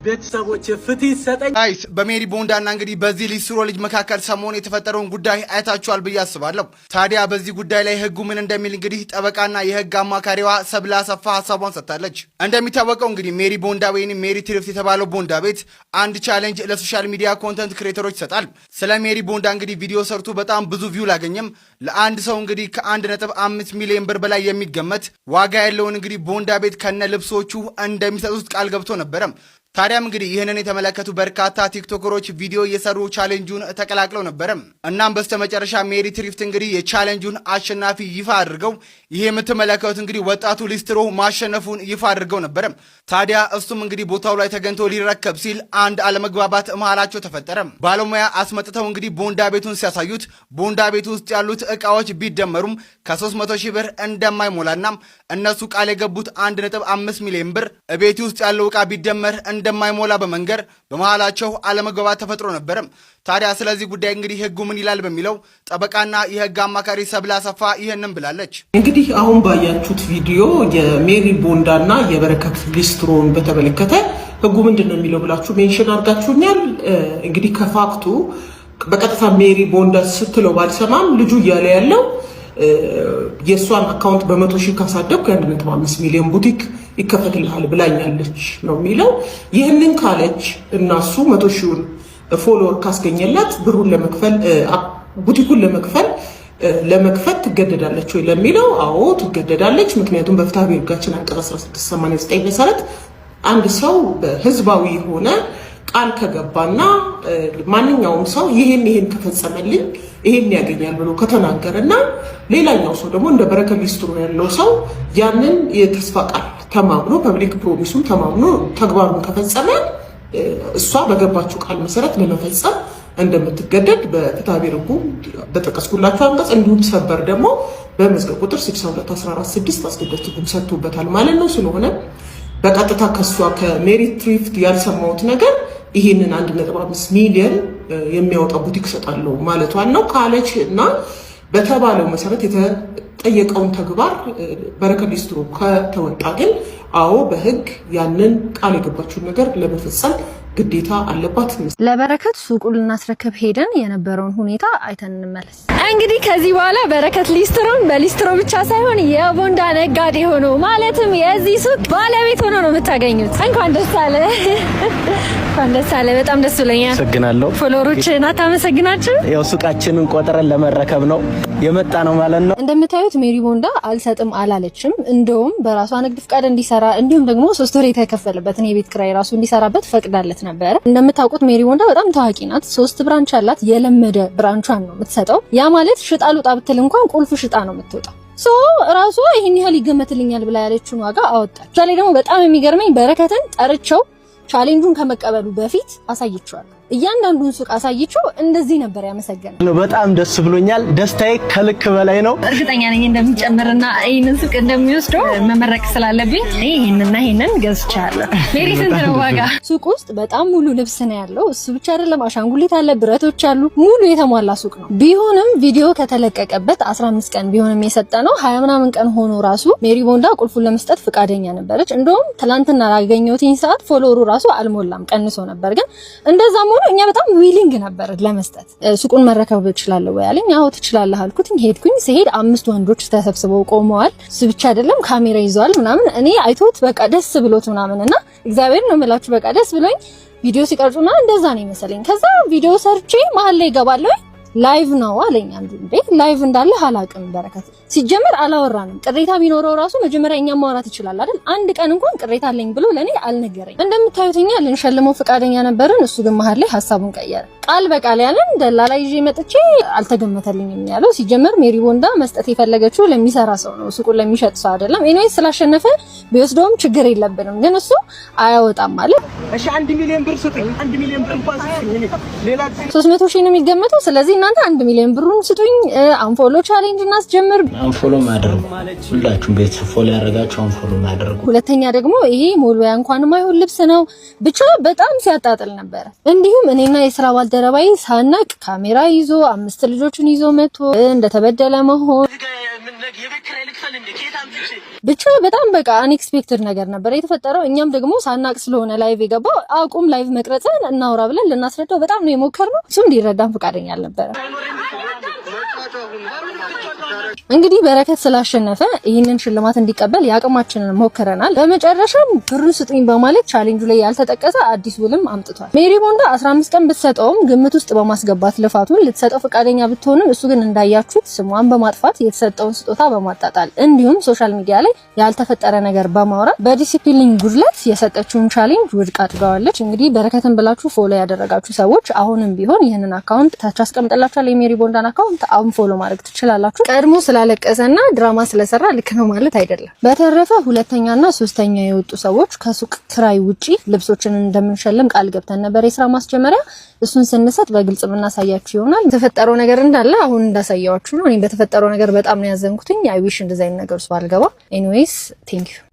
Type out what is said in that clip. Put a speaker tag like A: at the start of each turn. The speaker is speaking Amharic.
A: ቤተሰቦች ፍትህ ሰጠኝ
B: ጋይስ በሜሪ ቦንዳና እንግዲህ በዚህ ሊስትሮ ልጅ መካከል ሰሞኑን የተፈጠረውን ጉዳይ አይታችኋል ብዬ አስባለሁ። ታዲያ በዚህ ጉዳይ ላይ ህጉ ምን እንደሚል እንግዲህ ጠበቃና የህግ አማካሪዋ ሰብለ አሰፋ ሐሳቧን ሰጥታለች። እንደሚታወቀው እንግዲህ ሜሪ ቦንዳ ወይንም ሜሪ ትሪፍት የተባለው ቦንዳ ቤት አንድ ቻሌንጅ ለሶሻል ሚዲያ ኮንተንት ክሬተሮች ይሰጣል። ስለ ሜሪ ቦንዳ እንግዲህ ቪዲዮ ሰርቶ በጣም ብዙ ቪው ላገኘም ለአንድ ሰው እንግዲህ ከ1.5 ሚሊዮን ብር በላይ የሚገመት ዋጋ ያለውን እንግዲህ ቦንዳ ቤት ከነ ልብሶቹ እንደሚሰጡት ቃል ገብቶ ነበረ። ታዲያም እንግዲህ ይህንን የተመለከቱ በርካታ ቲክቶከሮች ቪዲዮ እየሰሩ ቻሌንጁን ተቀላቅለው ነበር። እናም በስተመጨረሻ ሜሪ ትሪፍት እንግዲህ የቻሌንጁን አሸናፊ ይፋ አድርገው ይሄ የምትመለከቱት እንግዲህ ወጣቱ ሊስትሮ ማሸነፉን ይፋ አድርገው ነበር። ታዲያ እሱም እንግዲህ ቦታው ላይ ተገኝቶ ሊረከብ ሲል አንድ አለመግባባት መሃላቸው ተፈጠረ። ባለሙያ አስመጥተው እንግዲህ ቦንዳ ቤቱን ሲያሳዩት ቦንዳ ቤቱ ውስጥ ያሉት እቃዎች ቢደመሩም ከ300,000 ብር እንደማይሞላና እነሱ ቃል የገቡት 1.5 ሚሊዮን ብር ቤቱ ውስጥ ያለው እቃ ቢደመር እንደማይሞላ በመንገር በመሃላቸው አለመግባባት ተፈጥሮ ነበር። ታዲያ ስለዚህ ጉዳይ እንግዲህ ህጉ ምን ይላል በሚለው ጠበቃና የህግ አማካሪ ሰብለ አሰፋ ይሄንን ብላለች።
C: እንግዲህ አሁን ባያችሁት ቪዲዮ የሜሪ ቦንዳና የበረከት ሊስትሮን በተመለከተ ህጉ ምንድነው የሚለው ብላችሁ ሜንሽን አድርጋችሁኛል። እንግዲህ ከፋክቱ በቀጥታ ሜሪ ቦንዳ ስትለው ባልሰማም ልጁ እያለ ያለው የሷን አካውንት በ100,000 ካሳደብኩ 1.5 ሚሊዮን ቡቲክ ይከፈትልሃል ብላኛለች ነው የሚለው። ይህንን ካለች እና እሱ 100,000 ፎሎወር ካስገኘላት ብሩን ለመክፈል ቡቲኩን ለመክፈት ትገደዳለች ወይ ለሚለው አዎ ትገደዳለች። ምክንያቱም በፍትሐ ብሔር ሕጋችን አንቀጽ 1689 መሰረት አንድ ሰው በህዝባዊ የሆነ ቃል ከገባና ማንኛውም ሰው ይሄን ከፈጸመልኝ ይሄን ያገኛል ብሎ ከተናገረና ሌላኛው ሰው ደግሞ እንደ በረከት ሊስትሮ ያለው ሰው ያንን የተስፋ ቃል ተማምኖ ፐብሊክ ፕሮሚሱን ተማምኖ ተግባሩን ከፈጸመ እሷ በገባችው ቃል መሰረት ለመፈጸም እንደምትገደድ በፍትሐ ብሔር ሕጉ በጠቀስኩላችሁ አንቀጽ እንዲሁም ሰበር ደግሞ በመዝገብ ቁጥር 62146 አስገዳጅ ትርጉም ሰጥቶበታል ማለት ነው። ስለሆነ በቀጥታ ከሷ ከሜሪ ትሪፍት ያልሰማሁት ነገር ይሄንን 1.5 ሚሊዮን የሚያወጣ ቡቲክ ሰጣለው ማለቷን ነው ካለች እና በተባለው መሰረት የተጠየቀውን ተግባር በረከት ሊስትሮ ከተወጣ ግን አዎ በህግ ያንን ቃል የገባችውን ነገር ለመፈጸም ግዴታ አለባት።
D: ለበረከት ሱቁን ልናስረክብ ሄደን የነበረውን ሁኔታ አይተን እንመለስ። እንግዲህ ከዚህ በኋላ በረከት ሊስትሮን በሊስትሮ ብቻ ሳይሆን የቦንዳ ነጋዴ ሆኖ ማለትም የዚህ ሱቅ ባለቤት ሆኖ ነው የምታገኙት። እንኳን ደስ አለ። እንኳን ደስ አለ። በጣም ደስ ብሎኛል። አመሰግናለሁ። ፎሎወሮችን አታመሰግናችሁ?
E: ያው ሱቃችንን ቆጥረን ለመረከብ ነው የመጣ ነው ማለት ነው።
D: እንደምታዩት ሜሪ ቦንዳ አልሰጥም አላለችም። እንደውም በራሷ ንግድ ፍቃድ እንዲሰራ እንዲሁም ደግሞ 3 ወር የተከፈለበትን የቤት ኪራይ ራሱ እንዲሰራበት ፈቅዳለት ነበር። እንደምታውቁት ሜሪ ቦንዳ በጣም ታዋቂ ናት። 3 ብራንች አላት። የለመደ ብራንቿን ነው የምትሰጠው። ያ ማለት ሽጣ ልውጣ ብትል እንኳን ቁልፍ ሽጣ ነው የምትወጣው። ራሷ ይሄን ያህል ይገመትልኛል ብላ ያለችውን ዋጋ አወጣች። ዛሬ ደግሞ በጣም የሚገርመኝ በረከትን ጠርቸው ቻሌንጁን ከመቀበሉ በፊት አሳይቼዋለሁ። እያንዳንዱን ሱቅ አሳይቼው እንደዚህ ነበር ያመሰገነው።
E: በጣም ደስ ብሎኛል። ደስታዬ ከልክ በላይ ነው።
D: እርግጠኛ ነኝ እንደሚጨምርና ይሄንን ሱቅ እንደሚወስደው መመረቅ ስላለብኝ ይሄንን ገዝቻለሁ። ሜሪ ስንት ነው ዋጋ? ሱቅ ውስጥ በጣም ሙሉ ልብስ ነው ያለው። እሱ ብቻ አይደለም፣ አሻንጉሊት አለ፣ ብረቶች አሉ። ሙሉ የተሟላ ሱቅ ነው። ቢሆንም ቪዲዮ ከተለቀቀበት 15 ቀን ቢሆንም የሰጠነው 20 ምናምን ቀን ሆኖ ራሱ ሜሪ ቦንዳ ቁልፉን ለመስጠት ፍቃደኛ ነበረች። እንደውም ትላንትና ላገኘሁትኝ ሰዓት ፎሎወሩ ራሱ አልሞላም፣ ቀንሶ ነበር። ግን እንደዛም እኛ በጣም ዊሊንግ ነበር ለመስጠት። ሱቁን መረከብ እችላለሁ ወይ አለኝ። አዎ ትችላለህ አልኩትኝ። ሄድኩኝ። ሲሄድ 5 ወንዶች ተሰብስበው ቆመዋል። እሱ ብቻ አይደለም ካሜራ ይዘዋል ምናምን። እኔ አይቶት በቃ ደስ ብሎት ምናምንና እግዚአብሔር ነው የምላችሁ በቃ ደስ ብሎኝ ቪዲዮ ሲቀርጹና እንደዛ ነው መሰለኝ። ከዛ ቪዲዮ ሰርቼ መሀል ላይ ገባለሁ። ላይቭ ነው አለኝ። አንዱ እንዴ ላይቭ እንዳለ አላውቅም። በረከት ሲጀመር አላወራንም። ቅሬታ ቢኖረው ራሱ መጀመሪያ እኛ ማውራት ይችላል አይደል? አንድ ቀን እንኳን ቅሬታ አለኝ ብሎ ለኔ አልነገረኝ። እንደምታዩትኛ ልንሸልመው ፍቃደኛ ነበርን። እሱ ግን መሀል ላይ ሐሳቡን ቀየረ። ቃል በቃል ያለን ደላላ ይዤ መጥቼ አልተገመተልኝም ያለው። ሲጀመር ሜሪ ቦንዳ መስጠት የፈለገችው ለሚሰራ ሰው ነው፣ ሱቁን ለሚሸጥ ሰው አይደለም። ኤኒዌይስ ስላሸነፈ ቢወስደውም ችግር የለብንም፣ ግን እሱ አያወጣም ማለት።
E: እሺ 1 ሚሊዮን ብር ስጡኝ። 1 ሚሊዮን ብር እንኳን ስጡኝ። ሌላ
D: 300,000 ነው የሚገመተው። ስለዚህ እናንተ 1 ሚሊዮን ብሩን ስጡኝ። አንፎሎ ቻሌንጅ እናስጀምር።
E: አንፎሎ ማድረግ ሁላችሁም ቤት ፎሎ ያደርጋችሁ አንፎሎ ማድረግ።
D: ሁለተኛ ደግሞ ይሄ ሞልያ እንኳን ማይሆን ልብስ ነው። ብቻ በጣም ሲያጣጥል ነበር። እንዲሁም እኔና የስራ ባልደረባ ባልደረባዬ ሳናቅ ካሜራ ይዞ 5 ልጆችን ይዞ መጥቶ እንደተበደለ መሆን ብቻ በጣም በቃ አንኤክስፔክትድ ነገር ነበር የተፈጠረው። እኛም ደግሞ ሳናቅ ስለሆነ ላይቭ የገባው አቁም ላይቭ መቅረጽን እናውራ ብለን ልናስረዳው በጣም ነው የሞከርነው። እሱ እንዲረዳን ፈቃደኛ አልነበረ። እንግዲህ በረከት ስላሸነፈ ይህንን ሽልማት እንዲቀበል ያቅማችንን ሞክረናል። በመጨረሻም ብሩን ስጡኝ በማለት ቻሌንጁ ላይ ያልተጠቀሰ አዲስ ውልም አምጥቷል። ሜሪ ቦንዳ 15 ቀን ብትሰጠውም ግምት ውስጥ በማስገባት ልፋቱን ልትሰጠው ፈቃደኛ ብትሆንም እሱ ግን እንዳያችሁት ስሟን በማጥፋት የተሰጠውን ስጦታ በማጣጣል እንዲሁም ሶሻል ሚዲያ ላይ ያልተፈጠረ ነገር በማውራት በዲሲፕሊን ጉድለት የሰጠችውን ቻሌንጅ ውድቅ አድርጋዋለች። እንግዲህ በረከትን ብላችሁ ፎሎ ያደረጋችሁ ሰዎች አሁንም ቢሆን ይህንን አካውንት ታች አስቀምጥላችኋለሁ። የሜሪ ቦንዳን አካውንት አሁን ፎሎ ማድረግ ትችላላችሁ። ቀድሞ ስላለቀሰና ድራማ ስለሰራ ልክ ነው ማለት አይደለም። በተረፈ ሁለተኛና ሶስተኛ የወጡ ሰዎች ከሱቅ ክራይ ውጪ ልብሶችን እንደምንሸልም ቃል ገብተን ነበር የስራ ማስጀመሪያ። እሱን ስንሰጥ በግልጽ የምናሳያችሁ ይሆናል። የተፈጠረው ነገር እንዳለ አሁን እንዳሳያችሁ ነው። እኔ በተፈጠረው ነገር በጣም ነው ያዘንኩትኝ። አይ ዊሽ እንደዛ አይነት ነገር ውስጥ ባልገባ። ኤኒዌይስ ቴንክ ዩ